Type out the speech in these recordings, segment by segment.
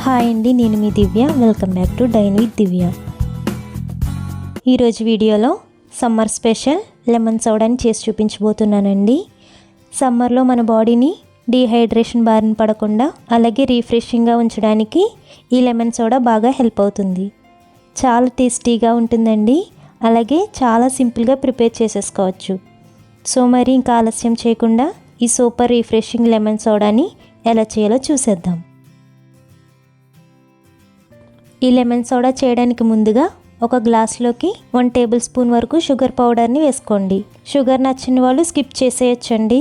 Hi అండి, నేను మీ Divya. Welcome back to dine with Divya. ఈరోజు వీడియోలో సమ్మర్ స్పెషల్ లెమన్ సోడాని చేసి చూపించబోతున్నానండి. సమ్మర్లో మన బాడీని డీహైడ్రేషన్ బారిన పడకుండా అలాగే రీఫ్రెషింగ్గా ఉంచడానికి ఈ లెమన్ సోడా బాగా హెల్ప్ అవుతుంది. చాలా టేస్టీగా ఉంటుందండి, అలాగే చాలా సింపుల్గా ప్రిపేర్ చేసేసుకోవచ్చు. సో మరి ఇంకా ఆలస్యం చేయకుండా ఈ సూపర్ రీఫ్రెషింగ్ లెమన్ సోడాని ఎలా చేయాలో చూసేద్దాం. ఈ లెమన్ సోడా చేయడానికి ముందుగా ఒక గ్లాస్లోకి 1 టేబుల్ స్పూన్ వరకు షుగర్ పౌడర్ని వేసుకోండి. షుగర్ నచ్చిన వాళ్ళు స్కిప్ చేసేయచ్చండి.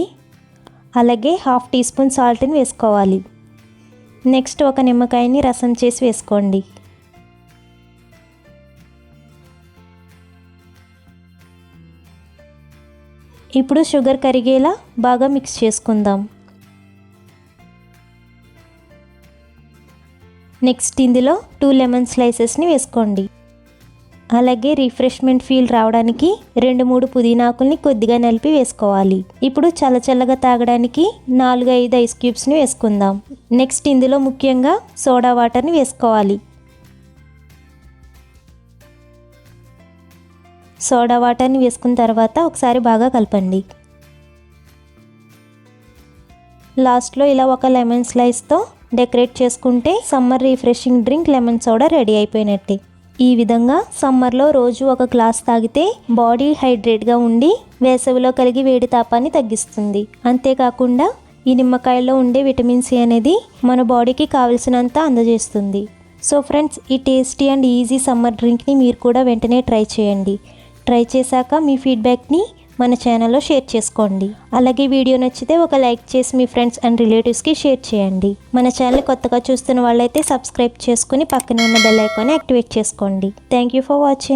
అలాగే 1/2 టీ స్పూన్ సాల్ట్ని వేసుకోవాలి. నెక్స్ట్ ఒక నిమ్మకాయని రసం చేసి వేసుకోండి. ఇప్పుడు షుగర్ కరిగేలా బాగా మిక్స్ చేసుకుందాం. నెక్స్ట్ ఇందులో 2 లెమన్ స్లైసెస్ని వేసుకోండి. అలాగే రిఫ్రెష్మెంట్ ఫీల్ రావడానికి 2-3 పుదీనా ఆకుల్ని కొద్దిగా నలిపి వేసుకోవాలి. ఇప్పుడు చల్లచల్లగా తాగడానికి 4-5 ఐస్ క్యూబ్స్ని వేసుకుందాం. నెక్స్ట్ ఇందులో ముఖ్యంగా సోడా వాటర్ని వేసుకోవాలి. సోడా వాటర్ని వేసుకున్న తర్వాత ఒకసారి బాగా కలపండి. లాస్ట్లో ఇలా ఒక లెమన్ స్లైస్తో డెకరేట్ చేసుకుంటే summer refreshing drink lemon soda ready అయిపోయినట్టే. ఈ విధంగా సమ్మర్లో రోజు ఒక గ్లాస్ తాగితే బాడీ హైడ్రేట్గా ఉండి వేసవిలో కలిగి వేడి తాపాన్ని తగ్గిస్తుంది. అంతేకాకుండా ఈ నిమ్మకాయలో ఉండే విటమిన్ సి అనేది మన బాడీకి కావలసినంత అందజేస్తుంది. సో ఫ్రెండ్స్, ఈ టేస్టీ అండ్ ఈజీ సమ్మర్ డ్రింక్ని మీరు కూడా వెంటనే ట్రై చేయండి. ట్రై చేశాక మీ ఫీడ్బ్యాక్ని మన ఛానల్లో షేర్ చేసుకోండి. అలాగే వీడియో నచ్చితే ఒక లైక్ చేసి మీ ఫ్రెండ్స్ అండ్ రిలేటివ్స్కి షేర్ చేయండి. మన ఛానల్ కొత్తగా చూస్తున్న వాళ్ళైతే సబ్స్క్రైబ్ చేసుకుని పక్కనే ఉన్న బెల్ ఐకాన్ని యాక్టివేట్ చేసుకోండి. Thank you for watching.